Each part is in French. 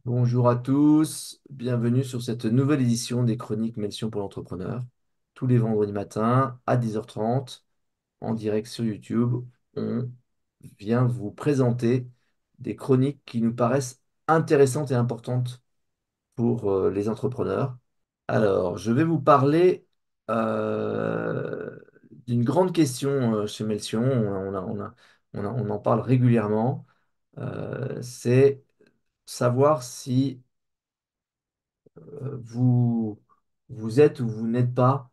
Bonjour à tous, bienvenue sur cette nouvelle édition des Chroniques Melchior pour l'entrepreneur. Tous les vendredis matins à 10h30, en direct sur YouTube, on vient vous présenter des chroniques qui nous paraissent intéressantes et importantes pour les entrepreneurs. Alors, je vais vous parler d'une grande question chez Melchior. On en parle régulièrement. C'est savoir si vous, vous êtes ou vous n'êtes pas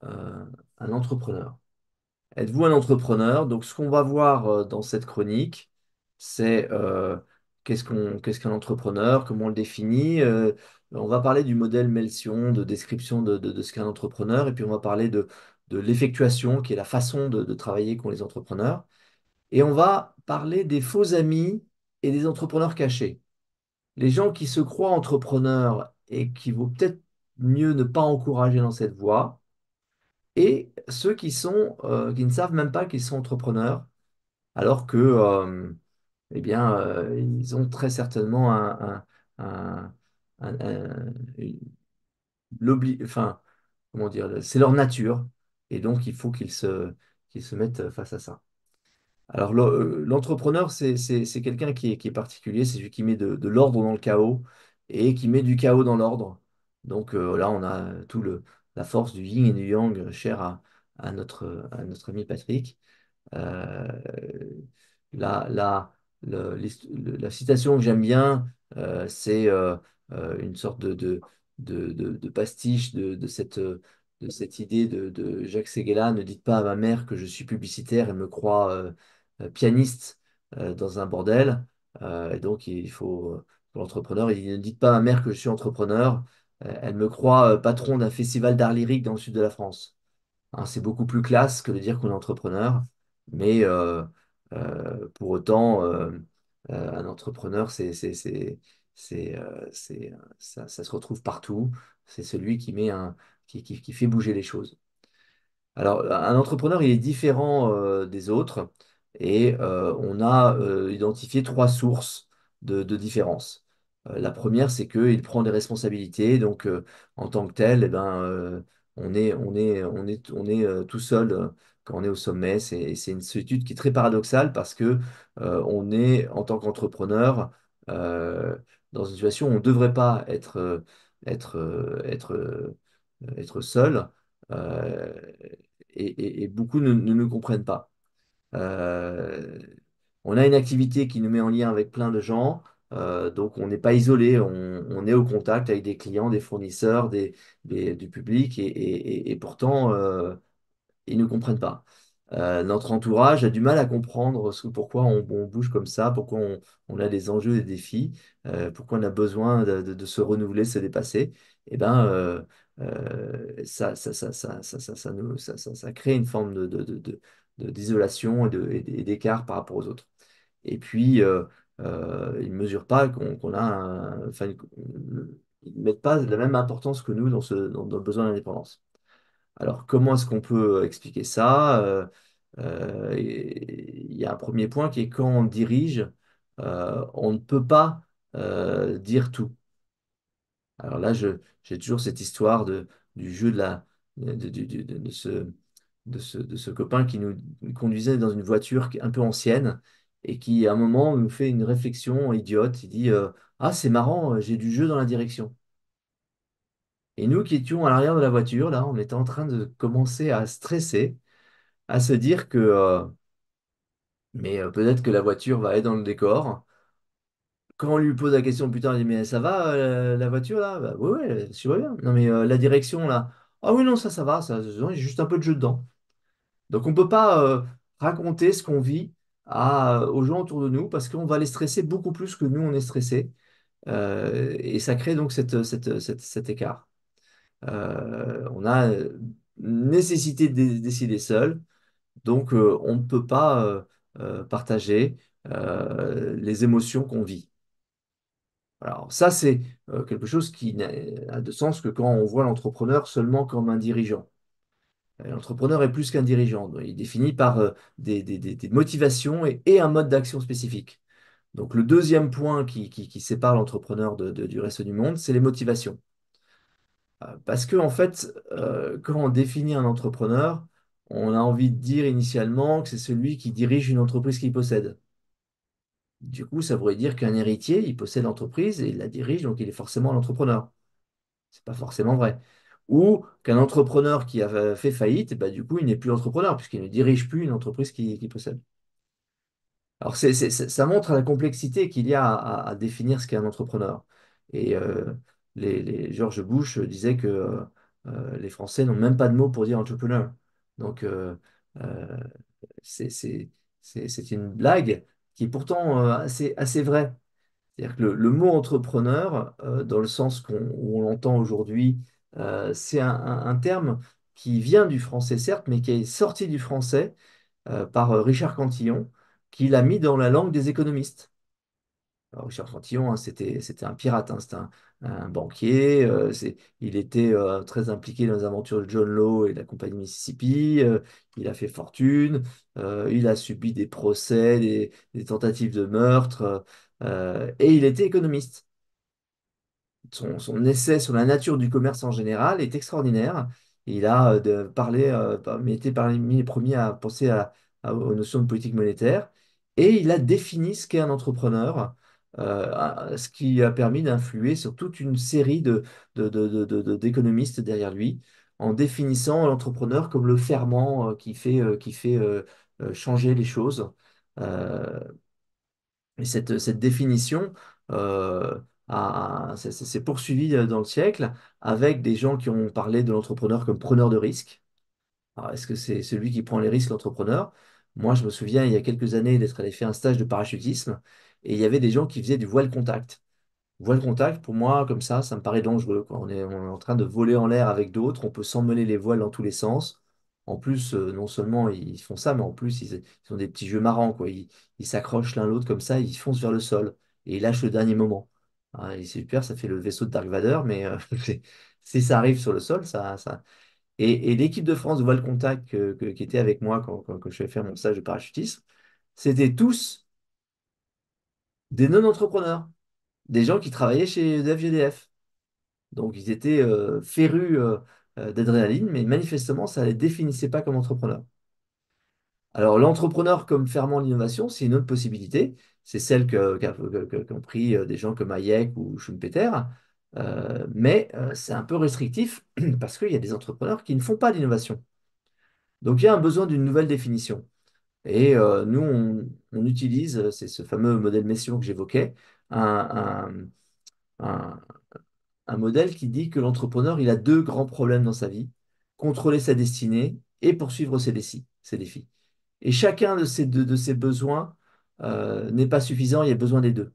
euh, un entrepreneur. Êtes-vous un entrepreneur? Donc, ce qu'on va voir dans cette chronique, c'est qu'est-ce qu'un entrepreneur, comment on le définit. On va parler du modèle Melsion, de description de ce qu'est un entrepreneur, et puis on va parler de l'effectuation, qui est la façon de travailler qu'ont les entrepreneurs. Et on va parler des faux amis et des entrepreneurs cachés. Les gens qui se croient entrepreneurs et qui vaut peut-être mieux ne pas encourager dans cette voie, et ceux qui ne savent même pas qu'ils sont entrepreneurs, alors que, ils ont très certainement un- une- enfin, comment dire, c'est leur nature, et donc il faut qu'ils se mettent face à ça. Alors, l'entrepreneur, c'est quelqu'un qui est particulier, c'est celui qui met de l'ordre dans le chaos et qui met du chaos dans l'ordre. Donc là, on a la force du yin et du yang cher à notre ami Patrick. Euh, la, la, la citation que j'aime bien, c'est une sorte de pastiche de cette idée de Jacques Séguéla. Ne dites pas à ma mère que je suis publicitaire et me croit pianiste dans un bordel. Et donc, il faut, pour l'entrepreneur, il dit, ne dites pas à ma mère que je suis entrepreneur. Elle me croit patron d'un festival d'art lyrique dans le sud de la France. Hein, c'est beaucoup plus classe que de dire qu'on est entrepreneur, mais pour autant, un entrepreneur, ça se retrouve partout. C'est celui qui fait bouger les choses. Alors, un entrepreneur, il est différent des autres et on a identifié trois sources de différence. La première, c'est qu'il prend des responsabilités, donc en tant que tel, eh ben, on est tout seul quand on est au sommet. C'est une solitude qui est très paradoxale parce que on est, en tant qu'entrepreneur, euh, dans une situation où on ne devrait pas être, euh, être, euh, être seul. Euh, et beaucoup ne nous comprennent pas. Euh, on a une activité qui nous met en lien avec plein de gens, donc on n'est pas isolé, on est au contact avec des clients, des fournisseurs, du public, et pourtant, ils ne comprennent pas. Notre entourage a du mal à comprendre pourquoi on bouge comme ça, pourquoi on a des enjeux et des défis, pourquoi on a besoin de se renouveler, se dépasser. Et ben, ça crée une forme d'isolation et d'écart par rapport aux autres. Et puis, ils ne mesurent pas qu'on a enfin, ils ne mettent pas la même importance que nous dans le besoin d'indépendance. Alors, comment est-ce qu'on peut expliquer ça? Il y a un premier point qui est quand on dirige, on ne peut pas dire tout. Alors là, j'ai toujours cette histoire du jeu de ce copain qui nous conduisait dans une voiture un peu ancienne et qui, à un moment, nous fait une réflexion idiote. Il dit ah, c'est marrant, j'ai du jeu dans la direction. Et nous qui étions à l'arrière de la voiture, là, on était en train de commencer à stresser, à se dire que peut-être que la voiture va être dans le décor. Quand on lui pose la question plus tard, il dit mais ça va la voiture là? Bah, oui, ouais, je vois bien. Non mais la direction là. Ah oui, non, ça va, j'ai juste un peu de jeu dedans. Donc on ne peut pas raconter ce qu'on vit aux gens autour de nous parce qu'on va les stresser beaucoup plus que nous on est stressé. Et ça crée donc cet écart. On a nécessité de décider seul. Donc, on ne peut pas partager les émotions qu'on vit. Alors, ça, c'est quelque chose qui n'a de sens que quand on voit l'entrepreneur seulement comme un dirigeant. L'entrepreneur est plus qu'un dirigeant. Il est défini par des motivations et un mode d'action spécifique. Donc le deuxième point qui sépare l'entrepreneur du reste du monde, c'est les motivations. Parce que en fait, quand on définit un entrepreneur, on a envie de dire initialement que c'est celui qui dirige une entreprise qu'il possède. Du coup, ça voudrait dire qu'un héritier, il possède l'entreprise et il la dirige, donc il est forcément l'entrepreneur. C'est pas forcément vrai. Ou qu'un entrepreneur qui a fait faillite, bah, du coup, il n'est plus entrepreneur puisqu'il ne dirige plus une entreprise qu'il possède. Alors, ça montre la complexité qu'il y a à définir ce qu'est un entrepreneur. Et George Bush disait que les Français n'ont même pas de mot pour dire entrepreneur. Donc, euh, c'est c'est- c'est une blague qui est pourtant assez vraie. C'est-à-dire que le mot entrepreneur, dans le sens où on l'entend aujourd'hui, c'est un terme qui vient du français, certes, mais qui est sorti du français par Richard Cantillon, qui l'a mis dans la langue des économistes. Alors, Richard Cantillon, hein, c'était un pirate, hein, c'était un banquier. Il était très impliqué dans les aventures de John Law et de la compagnie Mississippi. Il a fait fortune. Il a subi des procès, des tentatives de meurtre. Et il était économiste. Son essai sur la nature du commerce en général est extraordinaire. Il a parlé, mais été parmi les premiers à penser aux notions de politique monétaire. Et il a défini ce qu'est un entrepreneur, ce qui a permis d'influer sur toute une série d'économistes derrière lui, en définissant l'entrepreneur comme le ferment qui fait changer les choses. Euh, et cette définition s'est poursuivie dans le siècle avec des gens qui ont parlé de l'entrepreneur comme preneur de risques. Alors, est-ce que c'est celui qui prend les risques, l'entrepreneur? Moi, je me souviens, il y a quelques années, d'être allé faire un stage de parachutisme et il y avait des gens qui faisaient du voile contact. Voile contact, pour moi, comme ça me paraît dangereux, quoi. On est en train de voler en l'air avec d'autres, on peut s'emmêler les voiles dans tous les sens. En plus, non seulement ils font ça, mais en plus, ils ont des petits jeux marrants, quoi. Ils s'accrochent l'un l'autre comme ça, ils foncent vers le sol et ils lâchent le dernier moment. Ah, et c'est super, ça fait le vaisseau de Dark Vador, mais si ça arrive sur le sol, ça... Et l'équipe de France de voile contact qui était avec moi quand je vais faire mon stage de parachutisme, c'était tous des non-entrepreneurs, des gens qui travaillaient chez EDF GDF. Donc, ils étaient férus d'adrénaline, mais manifestement, ça ne les définissait pas comme entrepreneurs. Alors, l'entrepreneur comme ferment l'innovation, c'est une autre possibilité. C'est celle qu'ont pris des gens comme Hayek ou Schumpeter. Mais c'est un peu restrictif parce qu'il y a des entrepreneurs qui ne font pas d'innovation. Donc, il y a un besoin d'une nouvelle définition. Et nous, on utilise, c'est ce fameux modèle Messiaen que j'évoquais, un, un- un modèle qui dit que l'entrepreneur, il a deux grands problèmes dans sa vie, contrôler sa destinée et poursuivre ses défis. Et chacun de ces besoins n'est pas suffisant, il y a besoin des deux.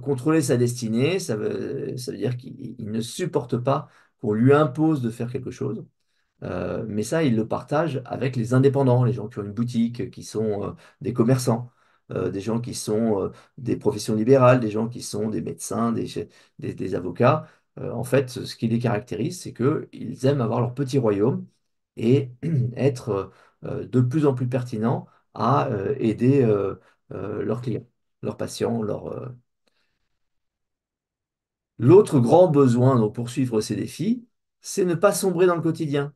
Contrôler sa destinée, ça veut dire qu'il ne supporte pas qu'on lui impose de faire quelque chose. Mais ça, il le partage avec les indépendants, les gens qui ont une boutique, qui sont des commerçants, des gens qui sont des professions libérales, des gens qui sont des médecins, des avocats. En fait, ce qui les caractérise, c'est qu'ils aiment avoir leur petit royaume et être de plus en plus pertinents à aider leurs clients, leurs patients, L'autre grand besoin donc, pour suivre ses défis, c'est ne pas sombrer dans le quotidien.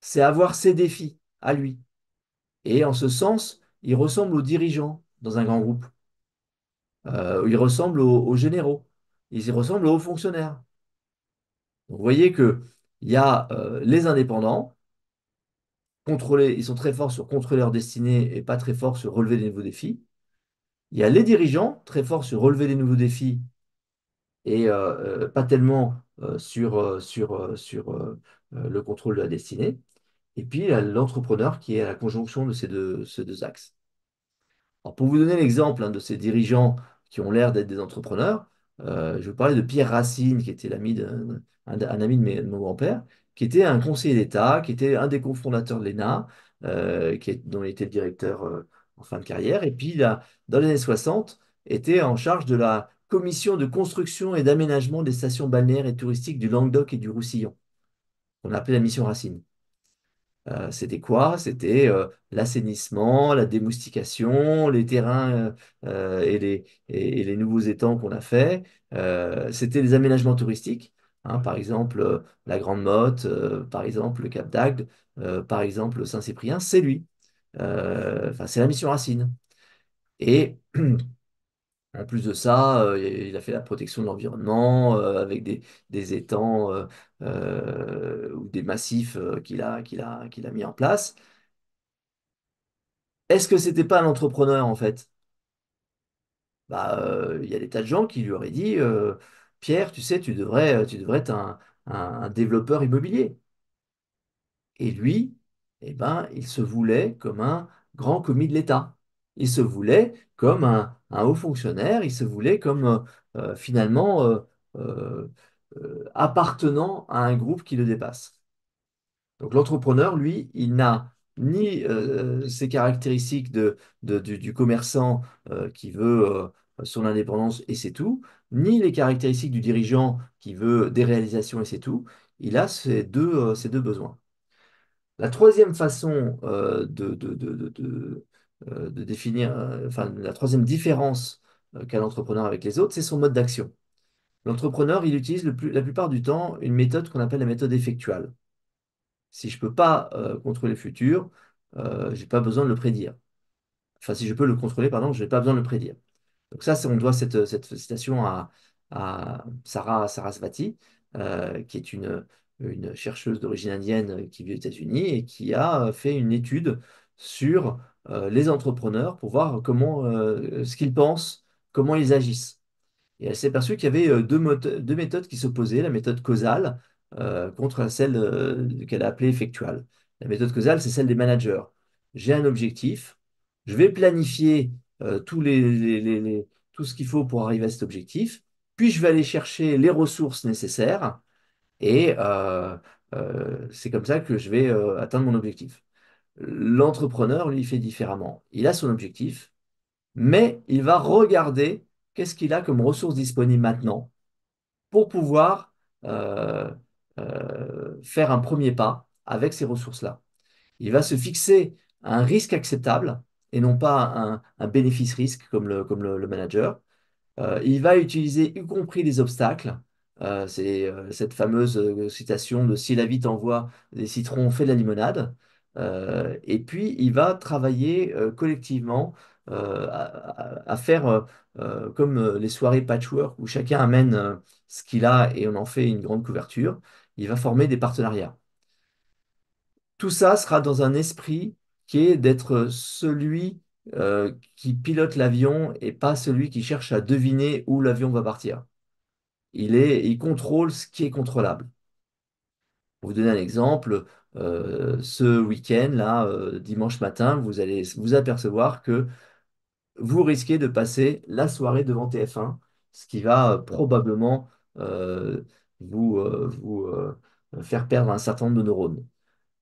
C'est avoir ses défis à lui. Et en ce sens, il ressemble aux dirigeants dans un grand groupe. Il ressemble aux généraux. Il ressemble aux hauts fonctionnaires. Donc, vous voyez que il y a les indépendants, ils sont très forts sur contrôler leur destinée et pas très forts sur relever des nouveaux défis. Il y a les dirigeants, très forts sur relever des nouveaux défis et pas tellement sur le contrôle de la destinée. Et puis, il y a l'entrepreneur qui est à la conjonction de ces deux axes. Alors, pour vous donner l'exemple de ces dirigeants qui ont l'air d'être des entrepreneurs, je vais vous parler de Pierre Racine, qui était un ami de mon grand-père, qui était un conseiller d'État, qui était un des cofondateurs de l'ENA, dont il était le directeur en fin de carrière. Et puis, dans les années 60, était en charge de la commission de construction et d'aménagement des stations balnéaires et touristiques du Languedoc et du Roussillon, qu'on appelait la mission Racine. C'était quoi? C'était l'assainissement, la démoustication, les terrains et les nouveaux étangs qu'on a fait. C'était les aménagements touristiques, hein, par exemple la Grande Motte, par exemple le Cap d'Agde, par exemple Saint-Cyprien, c'est lui. Enfin, c'est la mission Racine. Et en plus de ça, il a fait la protection de l'environnement avec des étangs ou des massifs qu'il a mis en place. Est-ce que c'était pas un entrepreneur en fait? Bah, il y a des tas de gens qui lui auraient dit Pierre, tu sais, tu devrais être un développeur immobilier. Et lui, eh ben, il se voulait comme un grand commis de l'État. Il se voulait comme un haut fonctionnaire. Il se voulait comme finalement euh, appartenant à un groupe qui le dépasse. Donc l'entrepreneur, lui, il n'a ni ces caractéristiques du commerçant qui veut son indépendance et c'est tout, ni les caractéristiques du dirigeant qui veut des réalisations et c'est tout. Il a ces deux besoins. La troisième façon de définir, enfin la troisième différence qu'a l'entrepreneur avec les autres, c'est son mode d'action. L'entrepreneur, il utilise la plupart du temps une méthode qu'on appelle la méthode effectuale. Si je ne peux pas contrôler le futur, je n'ai pas besoin de le prédire. Enfin, si je peux le contrôler, pardon, je n'ai pas besoin de le prédire. Donc ça, on doit cette citation à Sarah Sarasvati, qui est une chercheuse d'origine indienne qui vit aux États-Unis et qui a fait une étude sur les entrepreneurs pour voir ce qu'ils pensent, comment ils agissent. Et elle s'est aperçue qu'il y avait deux méthodes qui s'opposaient, la méthode causale contre celle qu'elle a appelée effectuale. La méthode causale, c'est celle des managers. J'ai un objectif, je vais planifier tout ce qu'il faut pour arriver à cet objectif, puis je vais aller chercher les ressources nécessaires et c'est comme ça que je vais atteindre mon objectif. L'entrepreneur, lui, il fait différemment. Il a son objectif, mais il va regarder qu'est-ce qu'il a comme ressources disponibles maintenant pour pouvoir euh, faire un premier pas avec ces ressources-là. Il va se fixer un risque acceptable et non pas un bénéfice-risque comme le manager. Il va utiliser y compris les obstacles. C'est cette fameuse citation de si la vie t'envoie des citrons, fais de la limonade. Et puis, il va travailler collectivement à faire comme les soirées patchwork où chacun amène ce qu'il a et on en fait une grande couverture. Il va former des partenariats. Tout ça sera dans un esprit qui est d'être celui qui pilote l'avion et pas celui qui cherche à deviner où l'avion va partir. Il contrôle ce qui est contrôlable. Pour vous donner un exemple, ce week-end, là, dimanche matin, vous allez vous apercevoir que vous risquez de passer la soirée devant TF1, ce qui va probablement euh, vous faire perdre un certain nombre de neurones.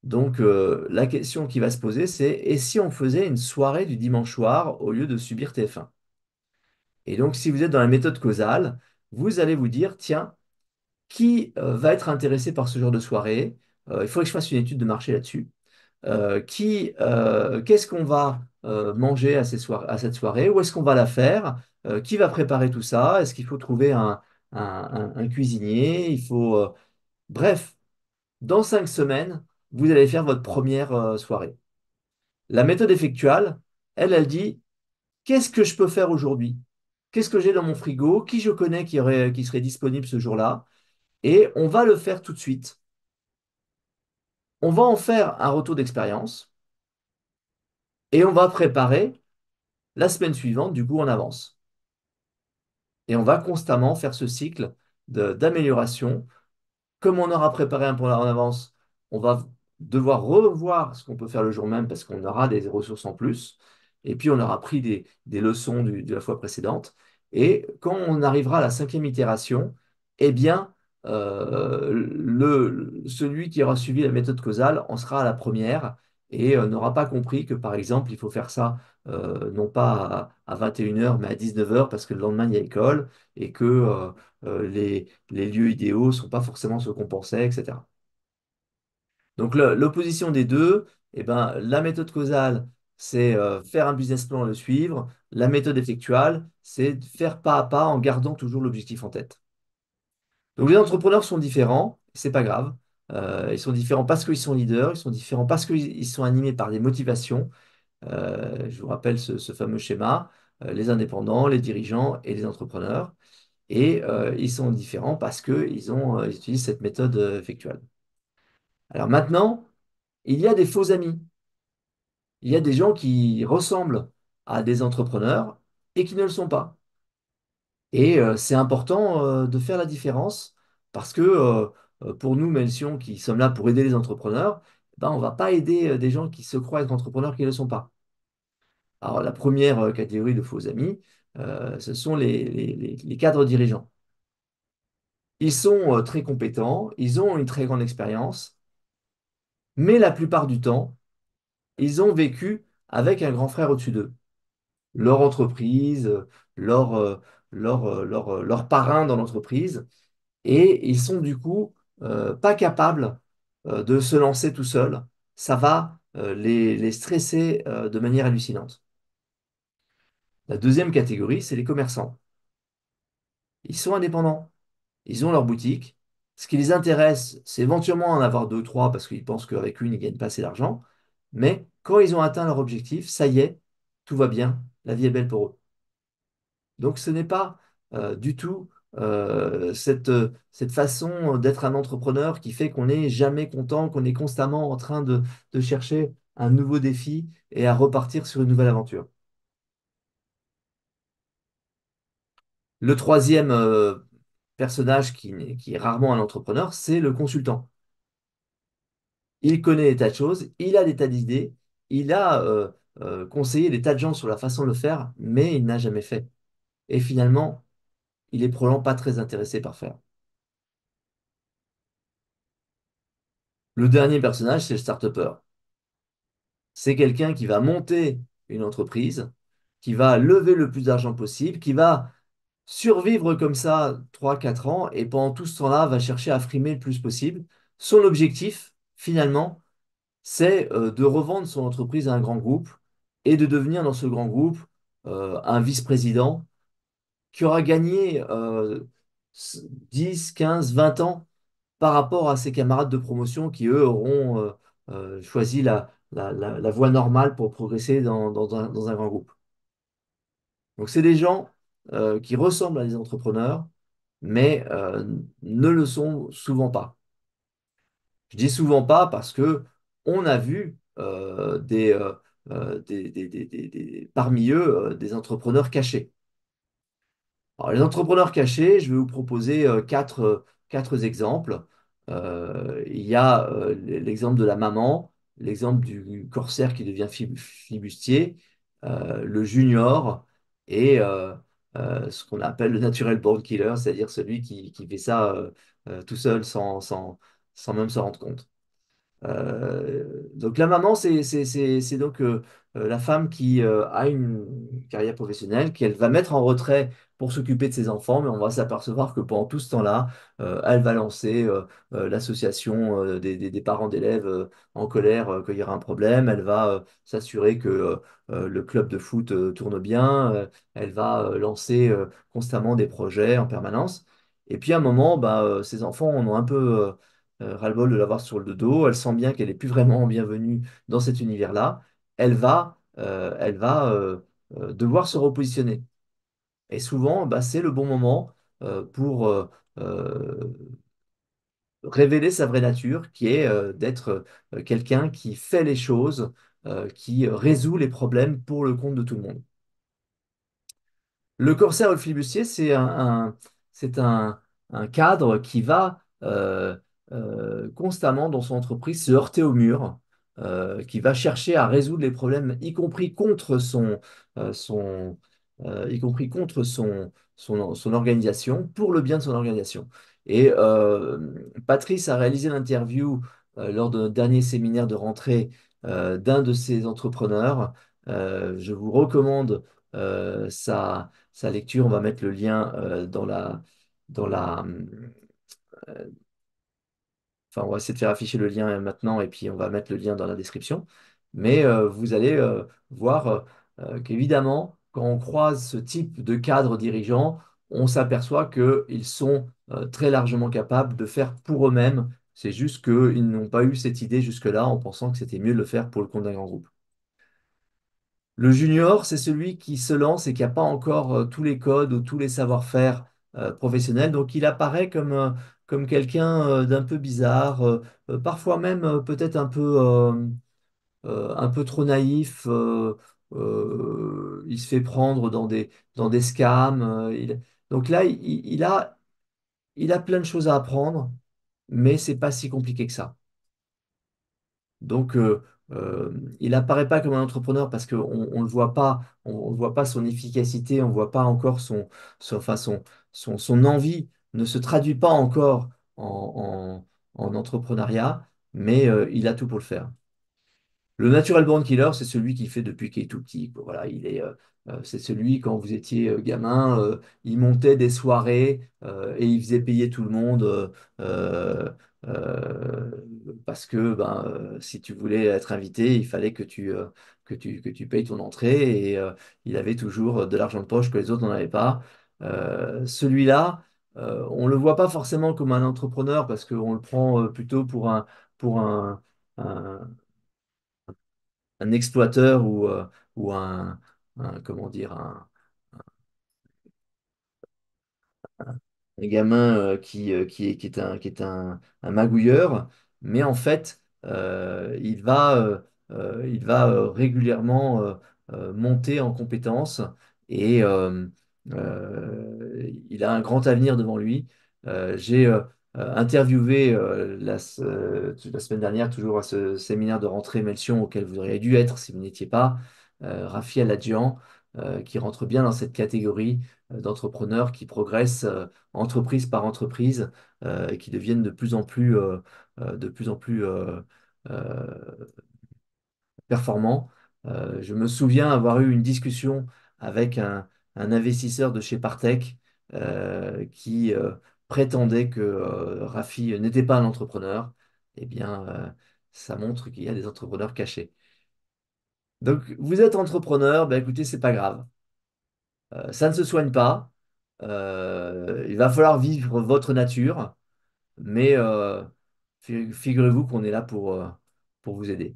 Donc, la question qui va se poser, c'est et si on faisait une soirée du dimanche soir au lieu de subir TF1? Et donc, si vous êtes dans la méthode causale, vous allez vous dire, tiens, qui va être intéressé par ce genre de soirée? Il faudrait que je fasse une étude de marché là-dessus. Qu'est-ce qu'on va manger à cette soirée? Où est-ce qu'on va la faire? Qui va préparer tout ça? Est-ce qu'il faut trouver un cuisinier? Bref, dans 5 semaines, vous allez faire votre première soirée. La méthode effectuelle, elle dit, qu'est-ce que je peux faire aujourd'hui? Qu'est-ce que j'ai dans mon frigo? Qui je connais qui serait disponible ce jour-là? Et on va le faire tout de suite. On va en faire un retour d'expérience et on va préparer la semaine suivante, du coup, en avance. Et on va constamment faire ce cycle d'amélioration. Comme on aura préparé un point en avance, on va devoir revoir ce qu'on peut faire le jour même parce qu'on aura des ressources en plus. Et puis, on aura pris des leçons de la fois précédente. Et quand on arrivera à la cinquième itération, eh bien, celui qui aura suivi la méthode causale en sera à la première et n'aura pas compris que, par exemple, il faut faire ça non pas à 21 h, mais à 19 h parce que le lendemain, il y a école et que les lieux idéaux ne sont pas forcément ceux qu'on pensait, etc. Donc l'opposition des deux, eh ben, la méthode causale, c'est faire un business plan et le suivre. La méthode effectuale, c'est de faire pas à pas en gardant toujours l'objectif en tête. Donc les entrepreneurs sont différents, c'est pas grave. Ils sont différents parce qu'ils sont leaders, ils sont différents parce qu'ils sont animés par des motivations. Je vous rappelle ce fameux schéma, les indépendants, les dirigeants et les entrepreneurs. Et ils sont différents parce qu'ils utilisent cette méthode effectuelle. Alors maintenant, il y a des faux amis. Il y a des gens qui ressemblent à des entrepreneurs et qui ne le sont pas. Et c'est important de faire la différence parce que pour nous, Melchion, qui sommes là pour aider les entrepreneurs, ben, on ne va pas aider des gens qui se croient être entrepreneurs qui ne le sont pas. Alors la première catégorie de faux amis, ce sont les cadres dirigeants. Ils sont très compétents, ils ont une très grande expérience, mais la plupart du temps, ils ont vécu avec un grand frère au-dessus d'eux. Leur entreprise, leur, euh, leur parrain dans l'entreprise, et ils sont du coup pas capables de se lancer tout seuls. Ça va les stresser de manière hallucinante. La deuxième catégorie, c'est les commerçants. Ils sont indépendants, ils ont leur boutique. Ce qui les intéresse, c'est éventuellement en avoir deux, trois, parce qu'ils pensent qu'avec une, ils gagnent pas assez d'argent. Mais quand ils ont atteint leur objectif, ça y est, tout va bien, la vie est belle pour eux. Donc ce n'est pas du tout cette façon d'être un entrepreneur qui fait qu'on n'est jamais content, qu'on est constamment en train de chercher un nouveau défi et à repartir sur une nouvelle aventure. Le troisième personnage qui est rarement un entrepreneur, c'est le consultant. Il connaît des tas de choses, il a des tas d'idées, il a conseillé des tas de gens sur la façon de le faire, mais il n'a jamais fait. Et finalement, il est probablement pas très intéressé par faire. Le dernier personnage, c'est le start-upper. C'est quelqu'un qui va monter une entreprise, qui va lever le plus d'argent possible, qui va survivre comme ça 3 4 ans et pendant tout ce temps-là va chercher à frimer le plus possible. Son objectif, finalement, c'est de revendre son entreprise à un grand groupe et de devenir dans ce grand groupe un vice-président qui aura gagné 10, 15, 20 ans par rapport à ses camarades de promotion qui, eux, auront choisi la voie normale pour progresser dans un grand groupe. Donc, c'est des gens qui ressemblent à des entrepreneurs, mais ne le sont souvent pas. Je dis souvent pas parce que on a vu parmi eux des entrepreneurs cachés. Alors, les entrepreneurs cachés, je vais vous proposer quatre exemples. Il y a l'exemple de la maman, l'exemple du corsaire qui devient flibustier, le junior et ce qu'on appelle le natural born killer, c'est-à-dire celui qui fait ça tout seul sans même se rendre compte. Donc la maman, c'est donc la femme qui a une carrière professionnelle, qu'elle va mettre en retrait pour s'occuper de ses enfants, mais on va s'apercevoir que pendant tout ce temps-là, elle va lancer l'association des parents d'élèves en colère qu'il y aura un problème, elle va s'assurer que le club de foot tourne bien, elle va lancer constamment des projets en permanence. Et puis à un moment, bah, ses enfants en ont un peu ras-le-bol de l'avoir sur le dos, elle sent bien qu'elle n'est plus vraiment bienvenue dans cet univers-là, elle va devoir se repositionner. Et souvent, bah, c'est le bon moment pour euh, révéler sa vraie nature, qui est d'être quelqu'un qui fait les choses, qui résout les problèmes pour le compte de tout le monde. Le corsaire ou le flibustier, c'est un cadre qui va constamment dans son entreprise se heurter au mur, qui va chercher à résoudre les problèmes, y compris contre son organisation, pour le bien de son organisation. Et Patrice a réalisé l'interview lors de notre dernier séminaire de rentrée d'un de ces entrepreneurs. Je vous recommande sa lecture. On va mettre le lien dans la, enfin, on va essayer de faire afficher le lien maintenant et puis on va mettre le lien dans la description. Mais vous allez voir qu'évidemment, quand on croise ce type de cadre dirigeant, on s'aperçoit qu'ils sont très largement capables de faire pour eux-mêmes. C'est juste qu'ils n'ont pas eu cette idée jusque-là en pensant que c'était mieux de le faire pour le compte d'un grand groupe. Le junior, c'est celui qui se lance et qui n'a pas encore tous les codes ou tous les savoir-faire professionnels. Donc, il apparaît comme quelqu'un d'un peu bizarre, parfois même peut-être un peu trop naïf. Il se fait prendre dans des scams. Donc là, il a plein de choses à apprendre, mais c'est pas si compliqué que ça. Donc, il apparaît pas comme un entrepreneur parce qu'on on le voit pas, on le voit pas son efficacité, on voit pas encore enfin, son envie ne se traduit pas encore en entrepreneuriat, mais il a tout pour le faire. Le natural born killer, c'est celui qui fait depuis qu'il est tout petit, quoi. Voilà, c'est celui, quand vous étiez gamin, il montait des soirées et il faisait payer tout le monde euh, euh, parce que ben, si tu voulais être invité, il fallait que tu payes ton entrée et il avait toujours de l'argent de poche que les autres n'en avaient pas. Celui-là, on ne le voit pas forcément comme un entrepreneur parce qu'on le prend plutôt pour un un exploiteur ou comment dire, un gamin qui est un magouilleur, mais en fait, il va régulièrement monter en compétences et il a un grand avenir devant lui. J'ai interviewé la semaine dernière, toujours à ce séminaire de rentrée Melchion auquel vous auriez dû être si vous n'étiez pas, Rafi Aladjian, qui rentre bien dans cette catégorie d'entrepreneurs qui progressent entreprise par entreprise et qui deviennent de plus en plus euh, performants. Je me souviens avoir eu une discussion avec un investisseur de chez Partech qui prétendait que Rafi n'était pas un entrepreneur. Eh bien, ça montre qu'il y a des entrepreneurs cachés. Donc, vous êtes entrepreneur, ben écoutez, c'est pas grave. Ça ne se soigne pas. Il va falloir vivre votre nature, mais figurez-vous qu'on est là pour vous aider.